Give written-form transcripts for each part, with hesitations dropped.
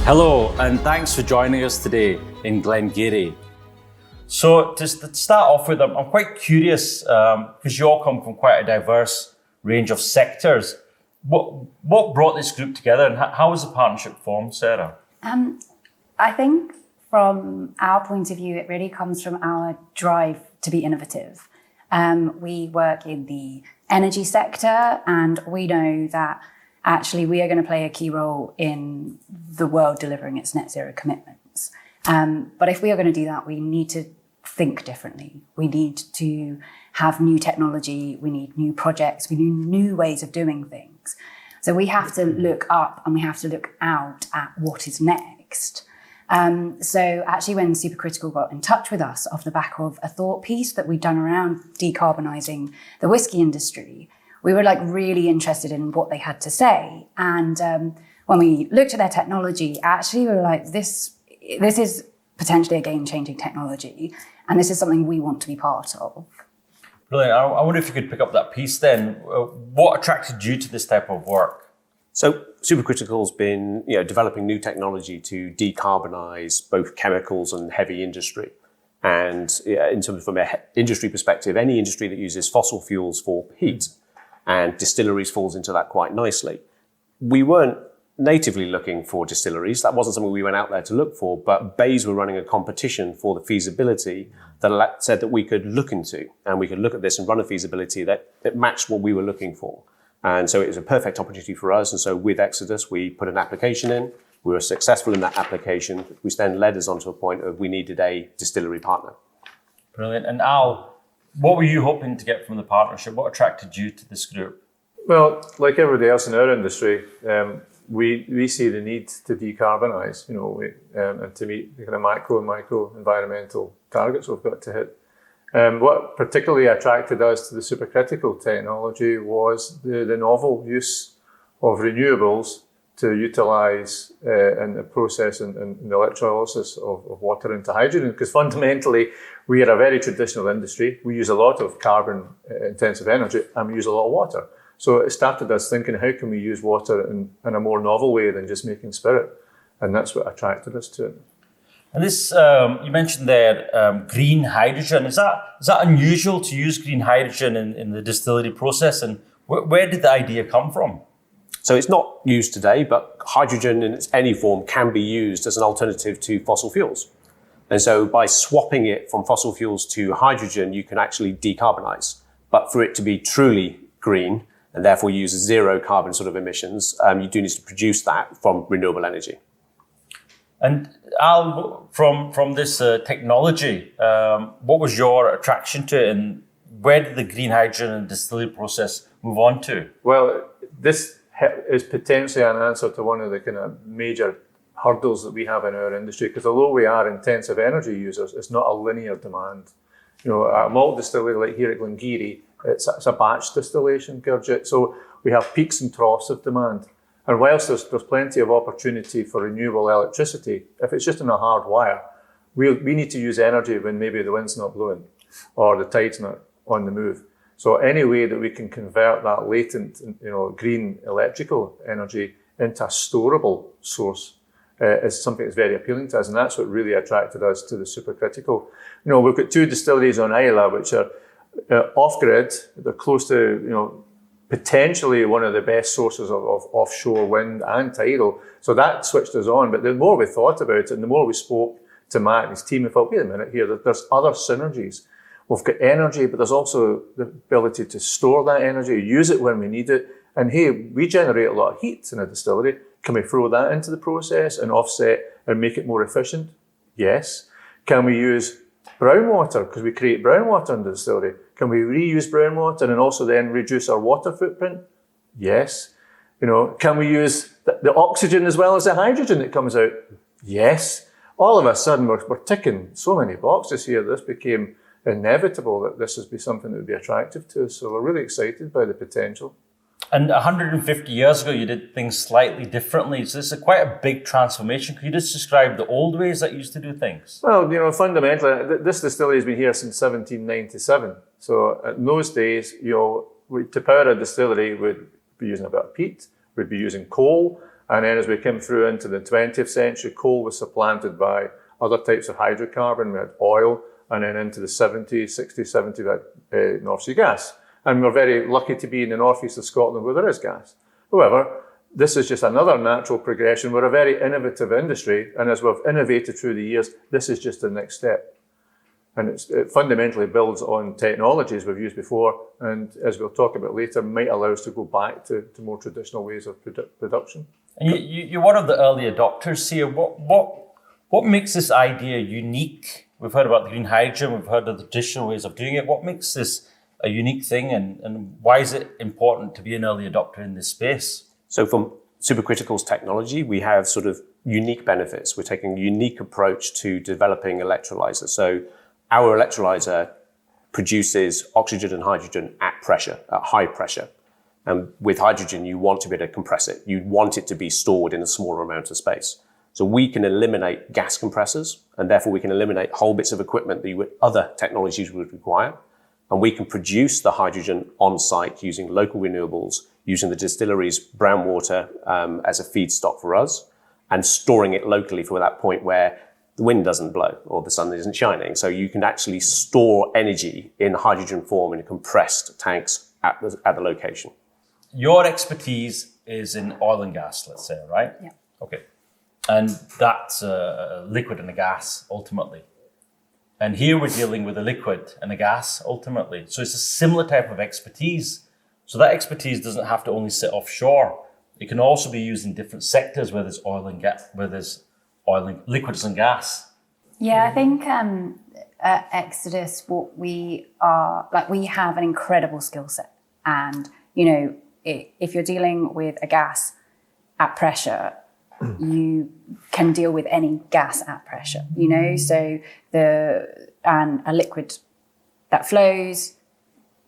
Hello, and thanks for joining us today in Glengarry. So to start off with, I'm quite curious, because you all come from quite a diverse range of sectors. What brought this group together, and how was the partnership formed, Sarah? I think from our point of view, it really comes from our drive to be innovative. We work in the energy sector, and we know that actually we are going to play a key role in the world delivering its net zero commitments. But if we are going to do that, we need to think differently. We need to have new technology, we need new projects, we need new ways of doing things. So we have to look up and we have to look out at what is next. So actually when Supercritical got in touch with us off the back of a thought piece that we'd done around decarbonising the whiskey industry, we were really interested in what they had to say. And when we looked at their technology, actually we were like, this is potentially a game-changing technology, and this is something we want to be part of. Brilliant. I wonder if you could pick up that piece then. What attracted you to this type of work? So Supercritical's been developing new technology to decarbonise both chemicals and heavy industry. And in terms from an industry perspective, any industry that uses fossil fuels for heat, and distilleries falls into that quite nicely. We weren't natively looking for distilleries. That wasn't something we went out there to look for, but Bays were running a competition for the feasibility that said that we could look into, and we could look at this and run a feasibility that matched what we were looking for. And so it was a perfect opportunity for us. And so with Xodus, we put an application in. We were successful in that application, which then led us onto a point of we needed a distillery partner. Brilliant. And Al, what were you hoping to get from the partnership? What attracted you to this group? Well, like everybody else in our industry, we see the need to decarbonise, and to meet the kind of macro and micro environmental targets we've got to hit. What particularly attracted us to the supercritical technology was the novel use of renewables to utilise in the process and the electrolysis of water into hydrogen, because fundamentally we are a very traditional industry. We use a lot of carbon intensive energy and we use a lot of water. So it started us thinking, how can we use water in a more novel way than just making spirit? And that's what attracted us to it. And this, you mentioned there, green hydrogen. Is that unusual to use green hydrogen in the distillery process? And where did the idea come from? So it's not used today, but hydrogen in any form can be used as an alternative to fossil fuels. And so by swapping it from fossil fuels to hydrogen, you can actually decarbonise. But for it to be truly green, and therefore use zero carbon sort of emissions, you do need to produce that from renewable energy. And Al, from this technology, what was your attraction to it, and where did the green hydrogen and distillery process move on to? Well, this is potentially an answer to one of the kind of major hurdles that we have in our industry, because although we are intensive energy users, it's not a linear demand. A malt distillery like here at Glengarry, it's a batch distillation, Gurjit, so we have peaks and troughs of demand. And whilst there's plenty of opportunity for renewable electricity, if it's just in a hard wire, we need to use energy when maybe the wind's not blowing or the tide's not on the move. So any way that we can convert that latent, green electrical energy into a storable source is something that's very appealing to us, and that's what really attracted us to the supercritical. We've got 2 distilleries on Islay which are off-grid. They're close to, potentially one of the best sources of offshore wind and tidal. So that switched us on. But the more we thought about it and the more we spoke to Matt and his team, we thought, wait a minute here, there's other synergies. We've got energy, but there's also the ability to store that energy, use it when we need it. And hey, we generate a lot of heat in a distillery. Can we throw that into the process and offset and make it more efficient? Yes. Can we use brown water, because we create brown water in the distillery? Can we reuse brown water and also then reduce our water footprint? Yes. Can we use the oxygen as well as the hydrogen that comes out? Yes. All of a sudden, we're ticking so many boxes here. This became inevitable that this would be something that would be attractive to us. So we're really excited by the potential. And 150 years ago, you did things slightly differently. So this is quite a big transformation. Could you just describe the old ways that you used to do things? Well, fundamentally, this distillery has been here since 1797. So in those days, to power a distillery, we'd be using a bit of peat, we'd be using coal, and then as we came through into the 20th century, coal was supplanted by other types of hydrocarbon. We had oil, and then into the 60s, 70s, we had North Sea gas. And we're very lucky to be in the northeast of Scotland where there is gas. However, this is just another natural progression. We're a very innovative industry, and as we've innovated through the years, this is just the next step. And it fundamentally builds on technologies we've used before, and as we'll talk about later, might allow us to go back to more traditional ways of production. And you're one of the early adopters here. What makes this idea unique? We've heard about the green hydrogen, we've heard of the traditional ways of doing it. What makes this a unique thing, and why is it important to be an early adopter in this space? So from supercritical's technology, we have sort of unique benefits. We're taking a unique approach to developing electrolyzers. So our electrolyzer produces oxygen and hydrogen at pressure, at high pressure. And with hydrogen, you want to be able to compress it. You want it to be stored in a smaller amount of space. So we can eliminate gas compressors, and therefore we can eliminate whole bits of equipment that other technologies would require. And we can produce the hydrogen on site using local renewables, using the distillery's brown water as a feedstock for us, and storing it locally for that point where the wind doesn't blow or the sun isn't shining. So you can actually store energy in hydrogen form in compressed tanks at the location. Your expertise is in oil and gas, let's say, right? Yeah. Okay. And that's a liquid and a gas, ultimately. And here we're dealing with a liquid and a gas, ultimately. So it's a similar type of expertise. So that expertise doesn't have to only sit offshore. It can also be used in different sectors where there's oil and gas, where there's liquids and gas. Yeah, I think at Xodus, we have an incredible skill set. And, if you're dealing with a gas at pressure, you can deal with any gas at pressure, so and a liquid that flows,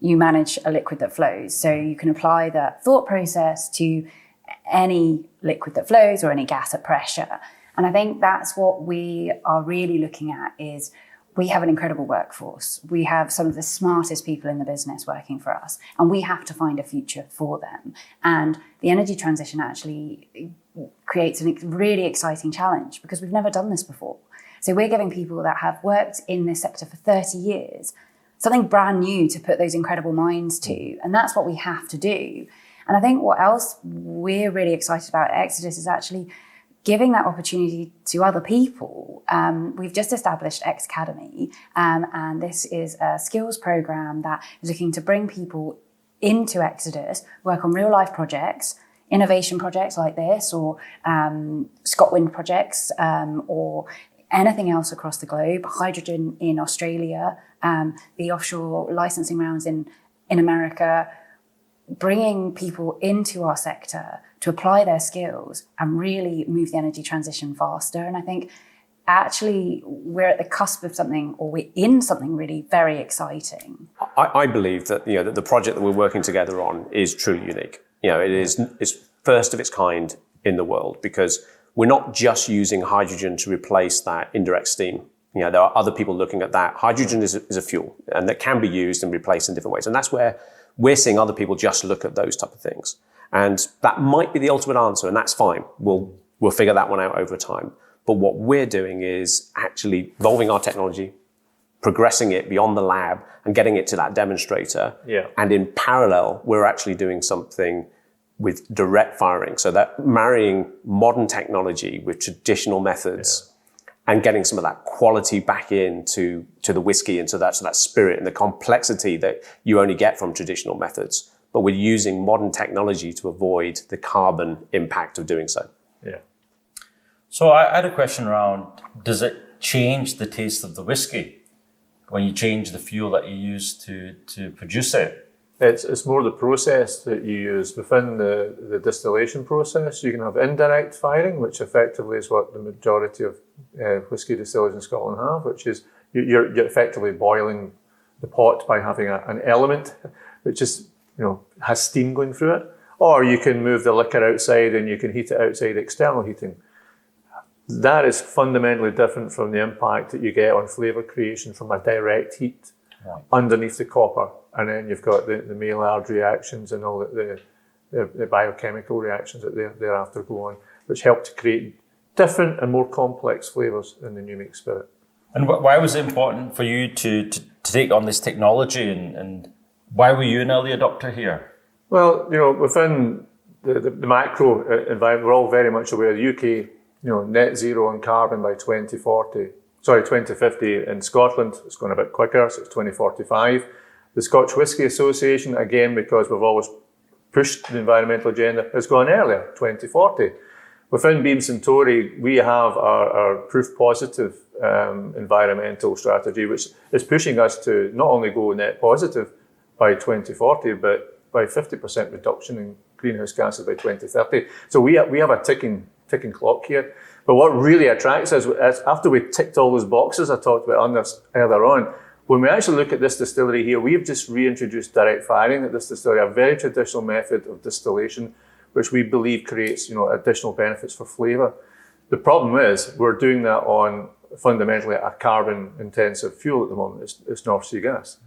you manage a liquid that flows. So you can apply that thought process to any liquid that flows or any gas at pressure. And I think that's what we are really looking at is we have an incredible workforce. We have some of the smartest people in the business working for us, and we have to find a future for them. And the energy transition actually creates a really exciting challenge because we've never done this before. So we're giving people that have worked in this sector for 30 years something brand new to put those incredible minds to. And that's what we have to do. And I think what else we're really excited about at Xodus is actually giving that opportunity to other people. We've just established X Academy, and this is a skills program that is looking to bring people into Xodus, work on real life projects, innovation projects like this, or ScotWind projects, or anything else across the globe, hydrogen in Australia, the offshore licensing rounds in America, bringing people into our sector to apply their skills and really move the energy transition faster. And I think actually we're at the cusp of something, or we're in something really very exciting. I believe that that the project that we're working together on is truly unique. It's first of its kind in the world, because we're not just using hydrogen to replace that indirect steam. There are other people looking at that. Hydrogen is a fuel, and that can be used and replaced in different ways. And that's where we're seeing other people just look at those type of things. And that might be the ultimate answer, and that's fine. We'll figure that one out over time. But what we're doing is actually evolving our technology, progressing it beyond the lab and getting it to that demonstrator. Yeah. And in parallel, we're actually doing something with direct firing. So that marrying modern technology with traditional methods and getting some of that quality back into the whiskey and to that spirit and the complexity that you only get from traditional methods. But we're using modern technology to avoid the carbon impact of doing so. Yeah. So I had a question around, does it change the taste of the whiskey when you change the fuel that you use to produce it? It's more the process that you use within the distillation process. You can have indirect firing, which effectively is what the majority of whisky distillers in Scotland have, which is you're effectively boiling the pot by having an element which is has steam going through it. Or you can move the liquor outside and you can heat it outside external heating. That is fundamentally different from the impact that you get on flavour creation from a direct heat underneath the copper. And then you've got the Maillard reactions and all the biochemical reactions that thereafter go on, which help to create different and more complex flavours in the new make spirit. And why was it important for you to take on this technology, and why were you an early adopter here? Well, within the macro environment, we're all very much aware the UK, net zero on carbon by 2050. In Scotland, it's going a bit quicker, so it's 2045. The Scotch Whisky Association, again, because we've always pushed the environmental agenda, has gone earlier, 2040. Within Beam Suntory, we have our proof positive environmental strategy, which is pushing us to not only go net positive by 2040, but by 50% reduction in greenhouse gases by 2030. So we have a ticking clock here. But what really attracts us is after we ticked all those boxes I talked about on this earlier on, when we actually look at this distillery here, we've just reintroduced direct firing at this distillery, a very traditional method of distillation, which we believe creates additional benefits for flavour. The problem is we're doing that on fundamentally a carbon-intensive fuel at the moment. It's North Sea gas.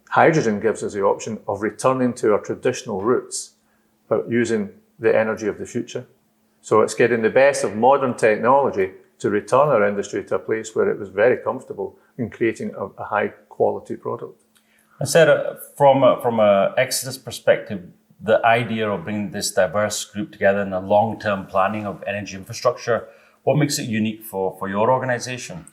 Hydrogen gives us the option of returning to our traditional routes, but using the energy of the future. So it's getting the best of modern technology to return our industry to a place where it was very comfortable in creating a high-quality product. And Sarah, from a Exodus perspective, the idea of bringing this diverse group together in a long-term planning of energy infrastructure, what makes it unique for your organisation?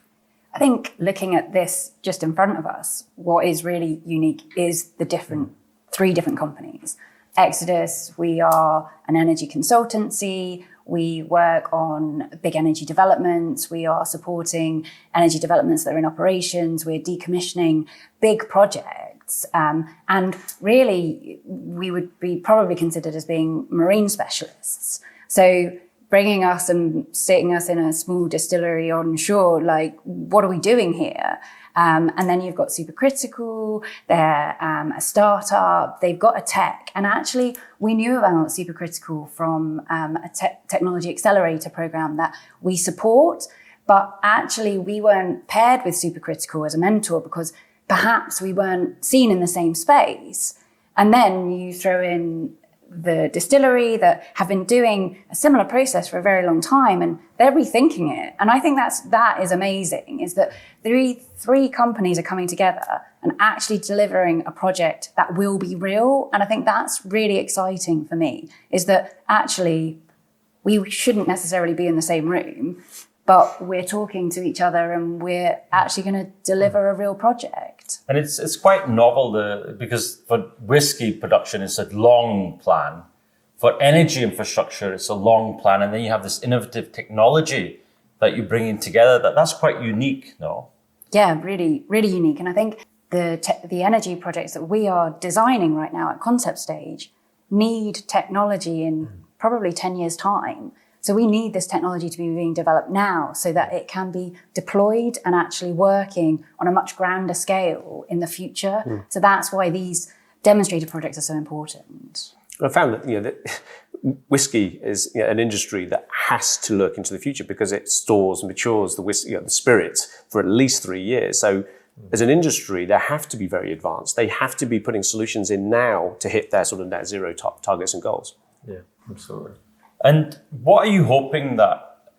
I think looking at this just in front of us, what is really unique is the three different companies. Exodus, we are an energy consultancy. We work on big energy developments. We are supporting energy developments that are in operations. We're decommissioning big projects. And really, we would be probably considered as being marine specialists. So bringing us and sitting us in a small distillery on shore, like, what are we doing here? And then you've got Supercritical, they're a startup, they've got a tech. And actually, we knew about Supercritical from a technology accelerator program that we support. But actually, we weren't paired with Supercritical as a mentor because perhaps we weren't seen in the same space. And then you throw in the distillery that have been doing a similar process for a very long time, and they're rethinking it. And I think that is amazing, is that three companies are coming together and actually delivering a project that will be real. And I think that's really exciting for me, is that actually we shouldn't necessarily be in the same room, but we're talking to each other and we're actually going to deliver a real project. And it's quite novel because for whiskey production, it's a long plan. For energy infrastructure, it's a long plan. And then you have this innovative technology that you're bringing together. That's quite unique, no? Yeah, really, really unique. And I think the energy projects that we are designing right now at concept stage need technology in probably 10 years' time. So we need this technology to be being developed now so that it can be deployed and actually working on a much grander scale in the future. So that's why these demonstrator projects are so important. I found that that whiskey is an industry that has to look into the future because it stores and matures the whiskey, the spirits for at least 3 years. So as an industry, they have to be very advanced. They have to be putting solutions in now to hit their sort of net zero targets and goals. Yeah, absolutely. And what are you hoping that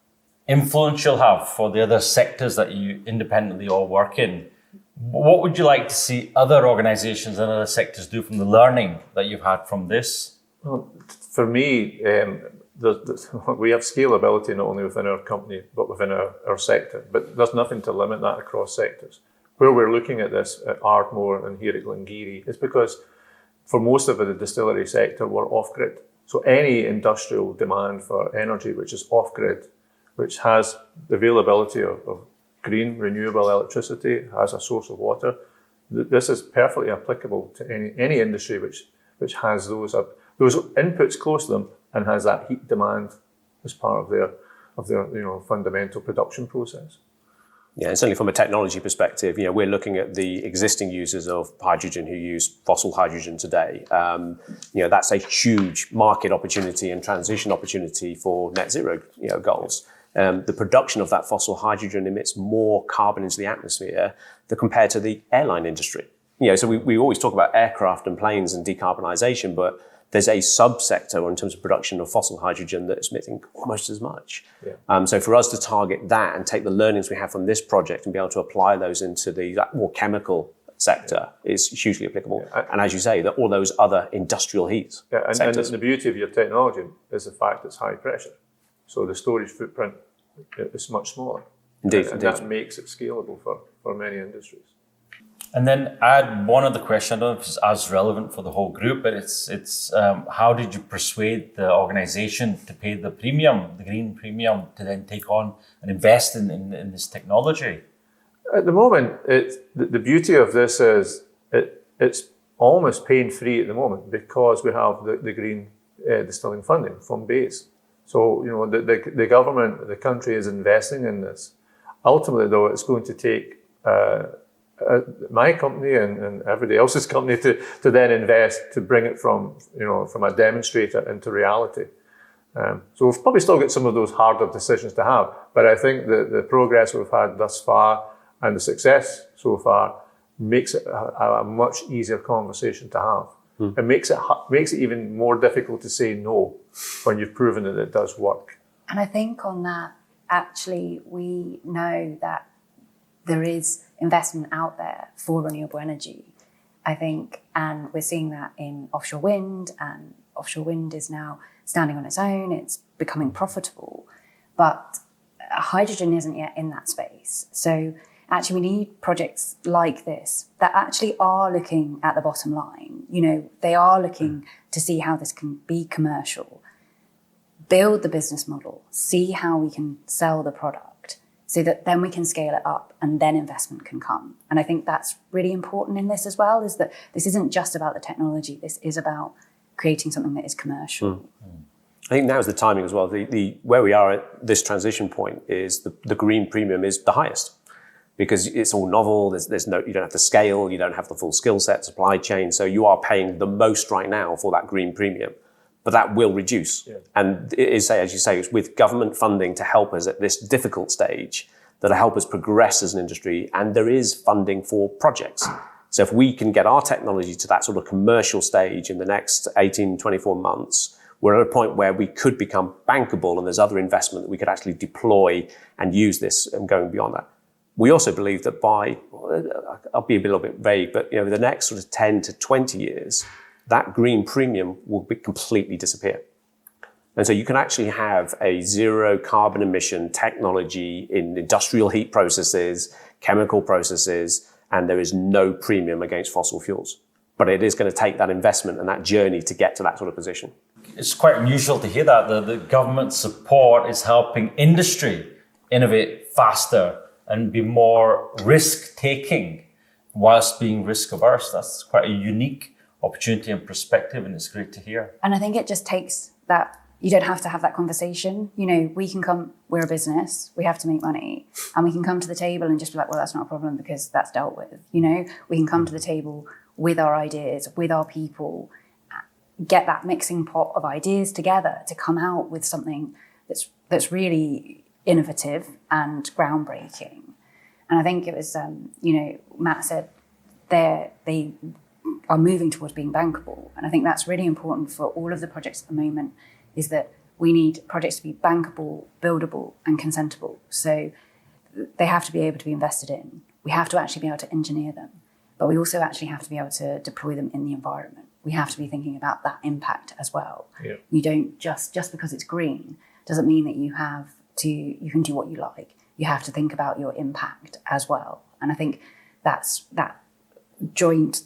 influence you'll have for the other sectors that you independently all work in? What would you like to see other organizations and other sectors do from the learning that you've had from this? Well, for me, we have scalability not only within our company, but within our sector. But there's nothing to limit that across sectors. Where we're looking at this at Ardmore and here at Glengarry is because for most of the distillery sector, we're off-grid. So any industrial demand for energy which is off-grid, which has the availability of green, renewable electricity, has a source of water, this is perfectly applicable to any industry which has those inputs close to them and has that heat demand as part of their fundamental production process. Yeah, and certainly from a technology perspective, we're looking at the existing users of hydrogen who use fossil hydrogen today. That's a huge market opportunity and transition opportunity for net zero goals. The production of that fossil hydrogen emits more carbon into the atmosphere than compared to the airline industry. So we always talk about aircraft and planes and decarbonisation, but there's a subsector in terms of production of fossil hugin that's emitting almost as much. Yeah. So for us to target that and take the learnings we have from this project and be able to apply those into the more chemical sector is hugely applicable. Yeah. And as you say, all those other industrial heat sectors. And the beauty of your technology is the fact it's high pressure. So the storage footprint is much smaller. Indeed. And that makes it scalable for many industries. And then I had one other question. I don't know if it's as relevant for the whole group, but it's how did you persuade the organization to pay the premium, the green premium, to then take on and invest in this technology? At the moment, the beauty of this is it's almost pain-free at the moment because we have the green distilling funding from base. So, the government, the country is investing in this. Ultimately, though, it's going to take my company and everybody else's company to then invest to bring it from a demonstrator into reality. So we've probably still got some of those harder decisions to have, but I think the progress we've had thus far and the success so far makes it a much easier conversation to have. It makes it even more difficult to say no when you've proven that it does work. And I think on that, actually, we know that there is investment out there for renewable energy, I think, and we're seeing that in offshore wind, and offshore wind is now standing on its own, it's becoming profitable, but hydrogen isn't yet in that space. So actually we need projects like this that actually are looking at the bottom line. They are looking to see how this can be commercial, build the business model, see how we can sell the product, so that then we can scale it up and then investment can come. And I think that's really important in this as well, is that this isn't just about the technology, this is about creating something that is commercial. I think now's the timing as well. The where we are at this transition point is the green premium is the highest because it's all novel. There's no, you don't have to scale, you don't have the full skill set, supply chain. So you are paying the most right now for that green premium. But that will reduce. Yeah. And it is, as you say, it's with government funding to help us at this difficult stage that'll help us progress as an industry. And there is funding for projects. So if we can get our technology to that sort of commercial stage in the next 18, 24 months, we're at a point where we could become bankable and there's other investment that we could actually deploy and use this and going beyond that. We also believe that I'll be a little bit vague, but the next sort of 10 to 20 years, that green premium will be completely disappear. And so you can actually have a zero carbon emission technology in industrial heat processes, chemical processes, and there is no premium against fossil fuels. But it is going to take that investment and that journey to get to that sort of position. It's quite unusual to hear that. The government support is helping industry innovate faster and be more risk-taking whilst being risk-averse. That's quite a unique opportunity and perspective, and it's great to hear. And I think it just takes that, you don't have to have that conversation. We can come, we're a business, we have to make money, and we can come to the table and just be like, well, that's not a problem because that's dealt with. We can come to the table with our ideas, with our people, get that mixing pot of ideas together to come out with something that's really innovative and groundbreaking. And I think it was, Matt said they are moving towards being bankable. And I think that's really important for all of the projects at the moment, is that we need projects to be bankable, buildable, and consentable. So they have to be able to be invested in. We have to actually be able to engineer them, but we also actually have to be able to deploy them in the environment. We have to be thinking about that impact as well. Yeah. You don't just because it's green doesn't mean that you can do what you like. You have to think about your impact as well. And I think that's that joined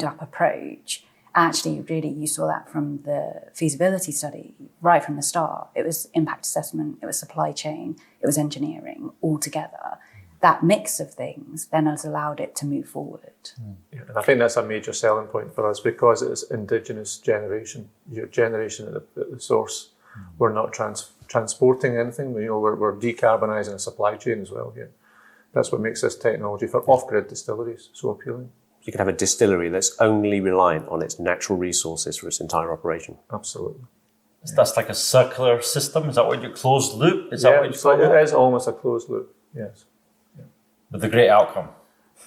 up approach. Actually, really, you saw that from the feasibility study right from the start. It was impact assessment, it was supply chain, it was engineering all together. That mix of things then has allowed it to move forward. Yeah, and I think that's a major selling point for us because it's indigenous generation. Your generation at the source. We're not transporting anything. We're decarbonising a supply chain as well here. That's what makes this technology for off-grid distilleries so appealing. You could have a distillery that's only reliant on its natural resources for its entire operation. Absolutely. That's like a circular system. Is that what you closed loop? Is that what you call it that? is almost a closed loop, yes. With a great outcome.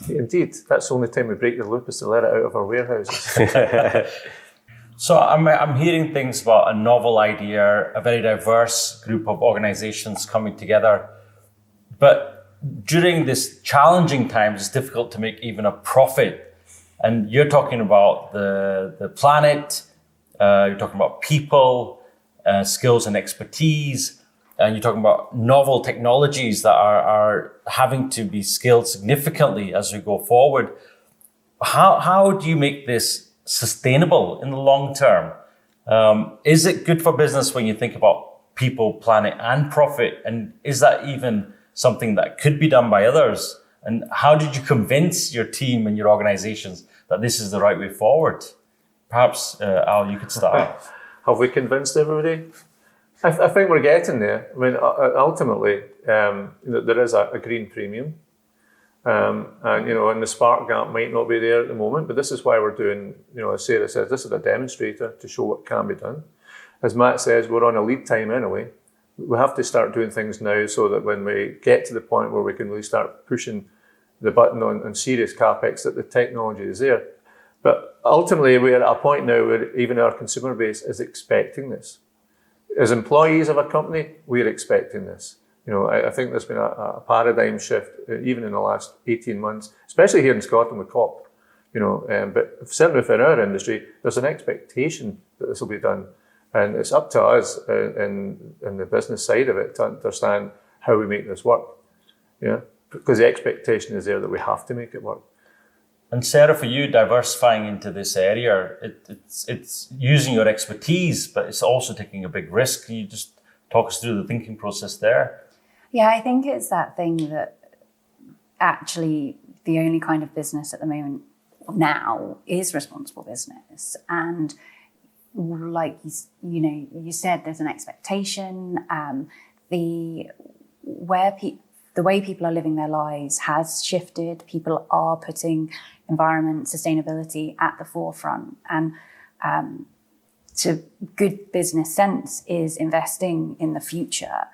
Indeed, that's the only time we break the loop is to let it out of our warehouses. So I'm hearing things about a novel idea, a very diverse group of organizations coming together. But during this challenging times, it's difficult to make even a profit. And you're talking about the planet, you're talking about people, skills and expertise, and you're talking about novel technologies that are having to be scaled significantly as we go forward. How do you make this sustainable in the long term? Is it good for business when you think about people, planet, and profit? And is that even something that could be done by others? And how did you convince your team and your organizations that this is the right way forward? Perhaps, Al, you could start. Have we convinced everybody? I think we're getting there. I mean, ultimately, there is a green premium. And the spark gap might not be there at the moment, but this is why we're doing, as Sarah says, this is a demonstrator to show what can be done. As Matt says, we're on a lead time anyway. We have to start doing things now so that when we get to the point where we can really start pushing the button on serious CapEx, that the technology is there. But ultimately, we're at a point now where even our consumer base is expecting this. As employees of a company, we're expecting this. I think there's been a paradigm shift, even in the last 18 months, especially here in Scotland with COP. But certainly within our industry, there's an expectation that this will be done. And it's up to us in the business side of it to understand how we make this work. Because the expectation is there that we have to make it work. And Sarah, for you, diversifying into this area, it's using your expertise, but it's also taking a big risk. Can you just talk us through the thinking process there? Yeah, I think it's that thing that actually the only kind of business at the moment now is responsible business. And like you said, there's an expectation. The way people are living their lives has shifted. People are putting environment, sustainability at the forefront. And to good business sense is investing in the future.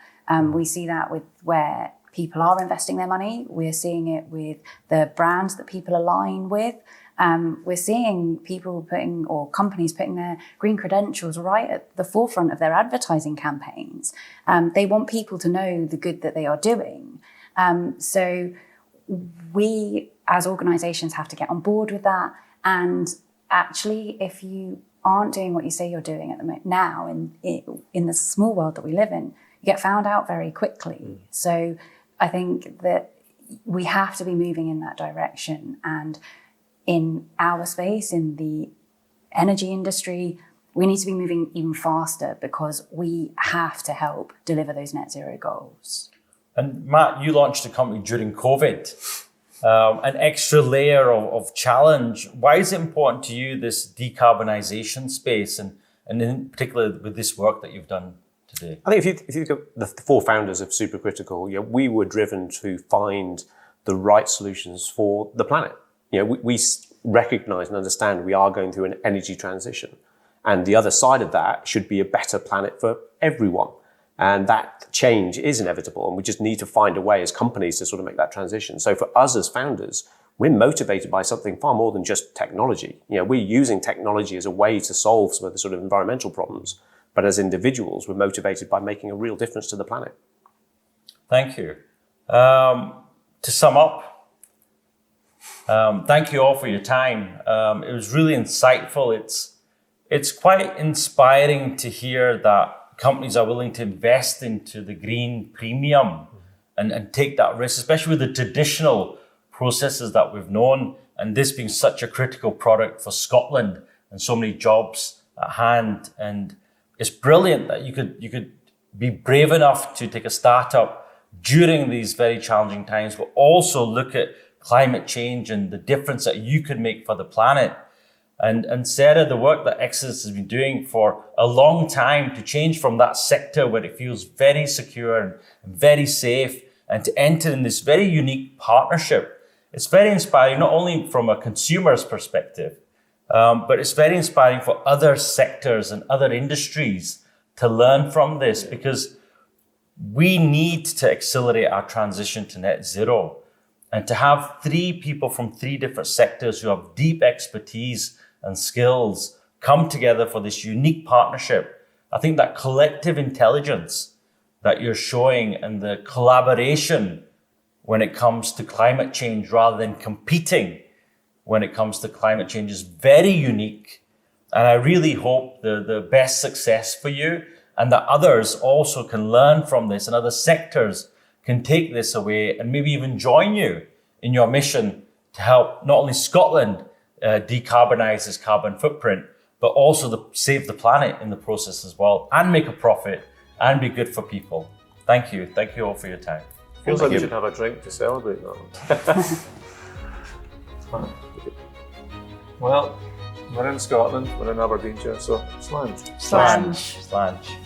We see that with where people are investing their money. We're seeing it with the brands that people align with. We're seeing companies putting their green credentials right at the forefront of their advertising campaigns. They want people to know the good that they are doing. So we as organizations have to get on board with that. And actually, if you aren't doing what you say you're doing at the moment now in the small world that we live in, you get found out very quickly. So I think that we have to be moving in that direction. And in our space, in the energy industry, we need to be moving even faster because we have to help deliver those net zero goals. And Matt, you launched a company during COVID, an extra layer of challenge. Why is it important to you, this decarbonisation space, and in particular with this work that you've done today? I think if you look at the four founders of Supercritical, we were driven to find the right solutions for the planet. We recognise and understand we are going through an energy transition, and the other side of that should be a better planet for everyone. And that change is inevitable, and we just need to find a way as companies to sort of make that transition. So for us as founders, we're motivated by something far more than just technology. We're using technology as a way to solve some of the sort of environmental problems, but as individuals, we're motivated by making a real difference to the planet. Thank you. To sum up, thank you all for your time. It was really insightful. It's quite inspiring to hear that companies are willing to invest into the green premium and take that risk, especially with the traditional processes that we've known, and this being such a critical product for Scotland and so many jobs at hand. And it's brilliant that you could be brave enough to take a startup during these very challenging times, but also look at climate change and the difference that you could make for the planet. And Sarah, the work that Xodus has been doing for a long time to change from that sector where it feels very secure and very safe and to enter in this very unique partnership. It's very inspiring, not only from a consumer's perspective, but it's very inspiring for other sectors and other industries to learn from this, because we need to accelerate our transition to net zero. And to have 3 people from 3 different sectors who have deep expertise and skills come together for this unique partnership, I think that collective intelligence that you're showing and the collaboration when it comes to climate change rather than competing when it comes to climate change is very unique. And I really hope the best success for you, and that others also can learn from this, and other sectors can take this away and maybe even join you in your mission to help not only Scotland decarbonize its carbon footprint, but also save the planet in the process as well, and make a profit and be good for people. Thank you. Thank you all for your time. Feels like we should have a drink to celebrate that. Well, we're in Scotland, we're in Aberdeenshire, so slange. Slange. Slange.